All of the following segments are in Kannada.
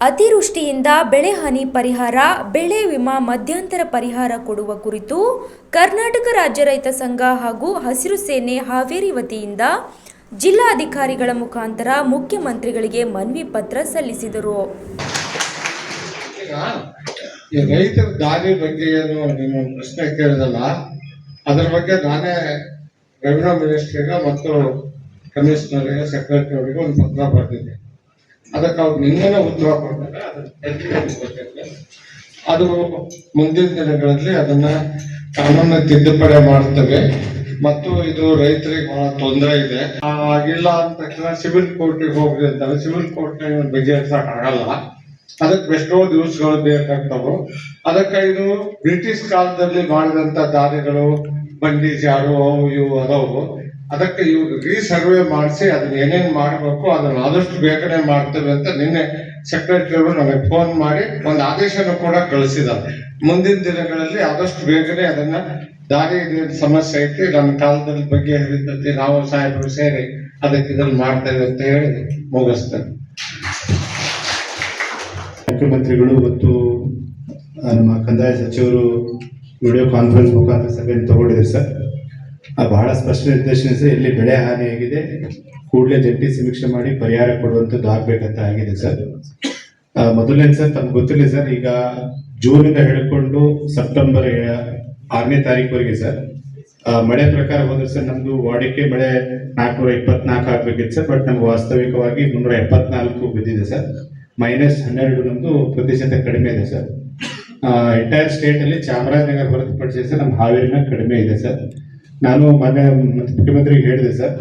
ಅತಿವೃಷ್ಟಿಯಿಂದ ಬೆಳೆ ಹಾನಿ ಪರಿಹಾರ, ಬೆಳೆ ವಿಮಾ ಮಧ್ಯಂತರ ಪರಿಹಾರ ಕೊಡುವ ಕುರಿತು ಕರ್ನಾಟಕ ರಾಜ್ಯ ರೈತ ಸಂಘ ಹಾಗೂ ಹಸಿರು ಸೇನೆ ಹಾವೇರಿ ವತಿಯಿಂದ ಜಿಲ್ಲಾಧಿಕಾರಿಗಳ ಮುಖಾಂತರ ಮುಖ್ಯಮಂತ್ರಿಗಳಿಗೆ ಮನವಿ ಪತ್ರ ಸಲ್ಲಿಸಿದರು. ರೈತರ ದಾರಿ ಬಗ್ಗೆ ಏನು ನೀವು ಪ್ರಶ್ನೆ ಕೇಳಿದಲ್ಲ, ಅದರ ಬಗ್ಗೆ ನಾನೇ ರೆವಿನ್ಯೂ ಮಿನಿಸ್ಟ್ರಿಗೆ ಮತ್ತು ಕಮಿಷನರ್ಗೆ, ಸೆಕ್ರೆಟರಿ ಅವರಿಗೆ ಒಂದು ಪತ್ರ ಬರೆದಿದ್ದೆ. ಅದಕ್ಕೆ ಅವ್ರು ನಿನ್ನೆ ಉತ್ತರ ಕೊಡ್ತಾರೆ. ಅದು ಮುಂದಿನ ದಿನಗಳಲ್ಲಿ ಅದನ್ನ ಕಾನೂನು ತಿದ್ದುಪಡಿ ಮಾಡ್ತೇವೆ ಮತ್ತು ಇದು ರೈತರಿಗೆ ಬಹಳ ತೊಂದರೆ ಇದೆ. ಆಗಿಲ್ಲ ಅಂದ ತಕ್ಷಣ ಸಿವಿಲ್ ಕೋರ್ಟಿಗೆ ಹೋಗ್ರಿ ಅಂತಾರೆ. ಸಿವಿಲ್ ಕೋರ್ಟ್ ಬಗೆಹರಿಸಕ್ ಆಗಲ್ಲ. ಅದಕ್ಕೆ ಎಷ್ಟೋ ದಿವಸಗಳು ಬೇಕಾಗ್ತಾವು. ಅದಕ್ಕೆ ಇದು ಬ್ರಿಟಿಷ್ ಕಾಲದಲ್ಲಿ ಮಾಡಿದಂತ ದಾರಿಗಳು, ಬಂಡಿ ಜಾರು ಅವು ಇವು ಅದಾವು. ಅದಕ್ಕೆ ಇವ್ರು ರೀಸರ್ವೆ ಮಾಡಿಸಿ ಅದನ್ನ ಏನೇನ್ ಮಾಡಬೇಕು ಅದನ್ನ ಆದಷ್ಟು ಬೇಗನೆ ಮಾಡ್ತೇವೆ ಅಂತ ನಿನ್ನೆ ಸೆಕ್ರೆಟರಿ ಅವರು ನಮಗೆ ಫೋನ್ ಮಾಡಿ ಒಂದು ಆದೇಶನ ಕೂಡ ಕಳಿಸಿದ್ದಾರೆ. ಮುಂದಿನ ದಿನಗಳಲ್ಲಿ ಆದಷ್ಟು ಬೇಗನೆ ಅದನ್ನ ದಾರಿ ಸಮಸ್ಯೆ ಐತಿ, ನಮ್ಮ ಕಾಲದಲ್ಲಿ ಬಗ್ಗೆ ಹರಿತೈತಿ, ನಾವು ಸಾಹೇಬರು ಸೇರಿ ಅದಕ್ಕೆ ಇದನ್ನು ಮಾಡ್ತೇವೆ ಅಂತ ಹೇಳಿ ಮುಗಿಸ್ತೇನೆ. ಮುಖ್ಯಮಂತ್ರಿಗಳು ಮತ್ತು ನಮ್ಮ ಕಂದಾಯ ಸಚಿವರು ವಿಡಿಯೋ ಕಾನ್ಫರೆನ್ಸ್ ಮುಖಾಂತರ ಸಭೆಯನ್ನು ತಗೊಂಡಿದ್ದಾರೆ ಸರ್. ಬಹಳ ಸ್ಪಷ್ಟ ನಿರ್ದೇಶನ ಸರ್, ಎಲ್ಲಿ ಬೆಳೆ ಹಾನಿಯಾಗಿದೆ ಕೂಡಲೇ ಜಂಟಿ ಸಮೀಕ್ಷೆ ಮಾಡಿ ಪರಿಹಾರ ಕೊಡುವಂಥದ್ದು ಆಗ್ಬೇಕಂತ ಆಗಿದೆ ಸರ್. ಮೊದಲನೇ ಸರ್, ತಮ್ಗೆ ಗೊತ್ತಿಲ್ಲ ಸರ್, ಈಗ ಜೂನಿಂದ ಹಿಡ್ಕೊಂಡು ಸೆಪ್ಟೆಂಬರ್ 6ನೇ ತಾರೀಕುವರೆಗೆ ಸರ್ ಮಳೆ ಪ್ರಕಾರ ಹೋದ್ರೆ ಸರ್ ನಮ್ದು ವಾಡಿಕೆ ಮಳೆ 424 ಆಗ್ಬೇಕಿತ್ತು ಸರ್. ಬಟ್ ನಮ್ಗೆ ವಾಸ್ತವಿಕವಾಗಿ 374 ಬಿದ್ದಿದೆ ಸರ್. -12 ನಮ್ದು ಪ್ರತಿಶತ ಕಡಿಮೆ ಇದೆ ಸರ್. ಎಂಟೈರ್ ಸ್ಟೇಟ್ ಅಲ್ಲಿ ಚಾಮರಾಜನಗರ ಹೊರತುಪಡಿಸಿ ಸರ್ ನಮ್ಮ ಹಾವೇರಿನ ಕಡಿಮೆ ಇದೆ ಸರ್. ನಾನು ಮೊನ್ನೆ ಮುಖ್ಯಮಂತ್ರಿಗೆ ಹೇಳಿದೆ ಸರ್,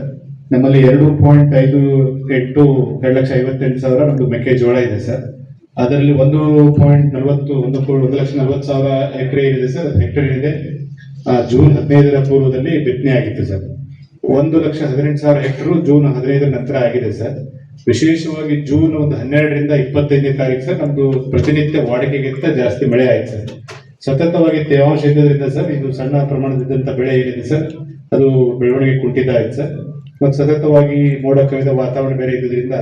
ನಮ್ಮಲ್ಲಿ 2.58 2,58,000 ನಮ್ದು ಮೆಕ್ಕೆಜೋಳ ಇದೆ ಸರ್. ಅದರಲ್ಲಿ 1,40,000 ಎಕರೆ ಇದೆ ಸರ್, ಹೆಕ್ಟೇರ್ ಇದೆ. ಜೂನ್ 15ರ ಪೂರ್ವದಲ್ಲಿ ಬಿತ್ತನೆ ಆಗಿತ್ತು ಸರ್. 1,18,000 ಹೆಕ್ಟರ್ ಜೂನ್ 15 ನಂತರ ಆಗಿದೆ ಸರ್. ವಿಶೇಷವಾಗಿ ಜೂನ್ 12ರಿಂದ 25ನೇ ತಾರೀಕು ಸರ್ ನಮ್ದು ಪ್ರತಿನಿತ್ಯ ವಾಡಿಕೆಗಿಂತ ಜಾಸ್ತಿ ಮಳೆ ಆಯ್ತು ಸರ್. ಸತತವಾಗಿ ತೇವಾಂಶ ಇದ್ದದ್ರಿಂದ ಸರ್ ಇದು ಸಣ್ಣ ಪ್ರಮಾಣದಿದ್ದಂತ ಬೆಳೆ ಏನಿದೆ ಸರ್ ಅದು ಬೆಳವಣಿಗೆ ಕುಂಠಿತ ಆಯ್ತು ಸರ್. ಮತ್ತು ಸತತವಾಗಿ ಮೋಡ ಕವಿದ ವಾತಾವರಣ ಬೇರೆ ಇದ್ದಿದ್ರಿಂದ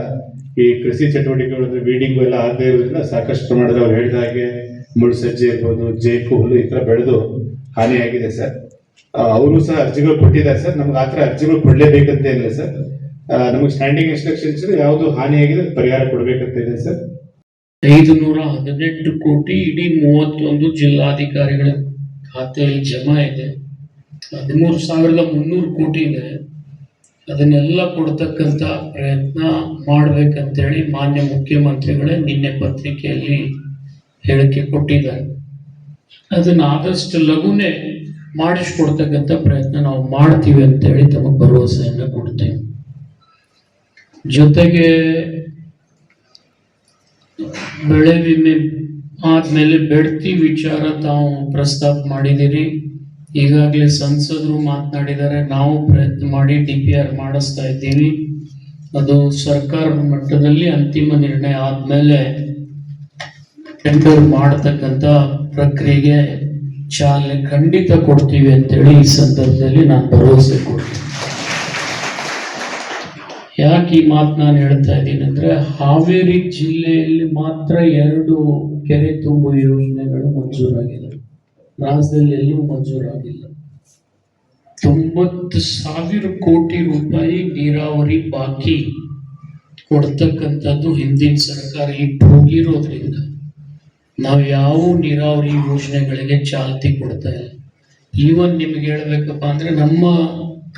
ಈ ಕೃಷಿ ಚಟುವಟಿಕೆಗಳು ವೀಡಿಂಗು ಎಲ್ಲ ಆಗದೇ ಇರೋದ್ರಿಂದ ಸಾಕಷ್ಟು ಪ್ರಮಾಣದಲ್ಲಿ ಅವ್ರು ಹೇಳಿದ ಹಾಗೆ ಮುಳ್ಸಜ್ಜೆ ಇರ್ಬೋದು, ಜೇಕು ಹುಲ್ಲು ಈ ತರ ಬೆಳೆದು ಹಾನಿಯಾಗಿದೆ ಸರ್. ಅವರು ಸಹ ಅರ್ಜಿಗಳು ಕೊಟ್ಟಿದ್ದಾರೆ ಸರ್. ನಮ್ಗೆ ಆ ಥರ ಅರ್ಜಿಗಳು ಕೊಡ್ಲೇಬೇಕಂತ ಏನಿಲ್ಲ ಸರ್. ನಮಗೆ ಸ್ಟ್ಯಾಂಡಿಂಗ್ ಇನ್ಸ್ಟ್ರಕ್ಷನ್ಸ್ ಯಾವುದು ಹಾನಿಯಾಗಿದೆ ಪರಿಹಾರ ಕೊಡ್ಬೇಕಂತ ಇದೆ ಸರ್. 518 ಕೋಟಿ ಇಡೀ 31 ಜಿಲ್ಲಾಧಿಕಾರಿಗಳ ಖಾತೆಯಲ್ಲಿ ಜಮಾ ಇದೆ. 13,300 ಕೋಟಿ ಇದೆ. ಅದನ್ನೆಲ್ಲ ಕೊಡ್ತಕ್ಕಂಥ ಪ್ರಯತ್ನ ಮಾಡ್ಬೇಕಂತೇಳಿ ಮಾನ್ಯ ಮುಖ್ಯಮಂತ್ರಿಗಳೇ ನಿನ್ನೆ ಪತ್ರಿಕೆಯಲ್ಲಿ ಹೇಳಿಕೆ ಕೊಟ್ಟಿದ್ದಾರೆ. ಅದನ್ನ ಆದಷ್ಟು ಲಘುನೇ ಮಾಡಿಸ್ಕೊಡ್ತಕ್ಕಂಥ ಪ್ರಯತ್ನ ನಾವು ಮಾಡ್ತೀವಿ ಅಂತೇಳಿ ತಮಗೆ ಭರವಸೆಯನ್ನು ಕೊಡ್ತೇವೆ. ಜೊತೆಗೆ ಬೆಳೆ ವಿಮೆ ಆದ್ಮೇಲೆ ಬೆಡ್ತಿ ವಿಚಾರ ತಾವು ಪ್ರಸ್ತಾಪ ಮಾಡಿದಿರಿ. ಈಗಾಗಲೇ ಸಂಸದರು ಮಾತನಾಡಿದ್ದಾರೆ, ನಾವು ಪ್ರಯತ್ನ ಮಾಡಿ DPR ಮಾಡಿಸ್ತಾ ಇದ್ದೀವಿ. ಅದು ಸರ್ಕಾರದ ಮಟ್ಟದಲ್ಲಿ ಅಂತಿಮ ನಿರ್ಣಯ ಆದ್ಮೇಲೆ ಟೆಂಡರ್ ಮಾಡತಕ್ಕಂಥ ಪ್ರಕ್ರಿಯೆಗೆ ಚಾಲನೆ ಖಂಡಿತ ಕೊಡ್ತೀವಿ ಅಂತೇಳಿ ಈ ಸಂದರ್ಭದಲ್ಲಿ ನಾನು ಭರವಸೆ ಕೊಡ್ತೀನಿ. ಯಾಕೆ ಈ ಮಾತು ನಾನು ಹೇಳ್ತಾ ಇದ್ದೀನಿ ಅಂದ್ರೆ, ಹಾವೇರಿ ಜಿಲ್ಲೆಯಲ್ಲಿ ಮಾತ್ರ 2 ಕೆರೆ ತುಂಬುವ ಯೋಜನೆಗಳು ಮಂಜೂರಾಗಿದೆ. ರಾಜ್ಯದಲ್ಲಿ ಎಲ್ಲೂ ಮಂಜೂರಾಗಿಲ್ಲ. 90,000 ಕೋಟಿ ರೂಪಾಯಿ ನೀರಾವರಿ ಬಾಕಿ ಕೊಡ್ತಕ್ಕಂಥದ್ದು ಹಿಂದಿನ ಸರ್ಕಾರ ಹೋಗಿರೋದ್ರಿಂದ ನಾವು ಯಾವ ನೀರಾವರಿ ಯೋಜನೆಗಳಿಗೆ ಚಾಲ್ತಿ ಕೊಡ್ತಾ ಇಲ್ಲ. ಈವನ್ ನಿಮ್ಗೆ ಹೇಳ್ಬೇಕಪ್ಪ ಅಂದ್ರೆ ನಮ್ಮ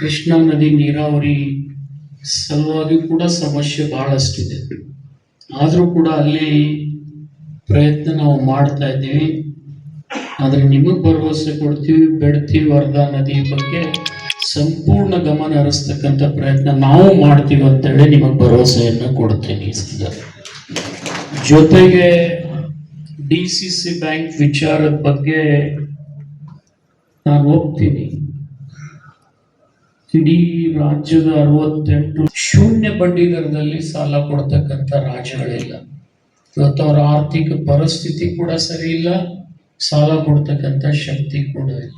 ಕೃಷ್ಣಾ ನದಿ ನೀರಾವರಿ ಸಲುವಾಗಿ ಕೂಡ ಸಮಸ್ಯೆ ಬಹಳಷ್ಟಿದೆ. ಆದ್ರೂ ಕೂಡ ಅಲ್ಲಿ ಪ್ರಯತ್ನ ನಾವು ಮಾಡ್ತಾ ಇದ್ದೀವಿ. ಆದ್ರೆ ನಿಮಗ್ ಭರವಸೆ ಕೊಡ್ತೀವಿ, ಬೆಡ್ತಿ ವರ್ಧಾ ನದಿ ಬಗ್ಗೆ ಸಂಪೂರ್ಣ ಗಮನ ಹರಿಸ್ತಕ್ಕಂಥ ಪ್ರಯತ್ನ ನಾವು ಮಾಡ್ತೀವಿ ಅಂತೇಳಿ ನಿಮಗ್ ಭರವಸೆಯನ್ನು ಕೊಡ್ತೇನೆ. ಜೊತೆಗೆ DCC ಬ್ಯಾಂಕ್ ವಿಚಾರದ ಬಗ್ಗೆ ನಾನು ಹೋಗ್ತೀನಿ. ಇಡೀ ರಾಜ್ಯದ 68 ಶೂನ್ಯ ಬಡ್ಡಿ ದರದಲ್ಲಿ ಸಾಲ ಕೊಡ್ತಕ್ಕಂಥ ರಾಜ್ಯಗಳಿಲ್ಲ. ಇವತ್ತು ಅವರ ಆರ್ಥಿಕ ಪರಿಸ್ಥಿತಿ ಕೂಡ ಸರಿ ಇಲ್ಲ, ಸಾಲ ಕೊಡ್ತಕ್ಕಂಥ ಶಕ್ತಿ ಕೂಡ ಇಲ್ಲ.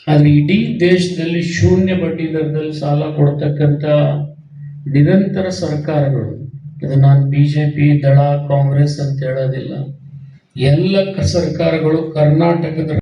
ಆದ್ರೆ ಇಡೀ ದೇಶದಲ್ಲಿ ಶೂನ್ಯ ಬಡ್ಡಿ ದರದಲ್ಲಿ ಸಾಲ ಕೊಡ್ತಕ್ಕಂಥ ನಿರಂತರ ಸರ್ಕಾರಗಳು ಇದು ನಾನು ಬಿಜೆಪಿ ದಳ ಕಾಂಗ್ರೆಸ್ ಅಂತ ಹೇಳೋದಿಲ್ಲ. ಎಲ್ಲ ಸರ್ಕಾರಗಳು ಕರ್ನಾಟಕದ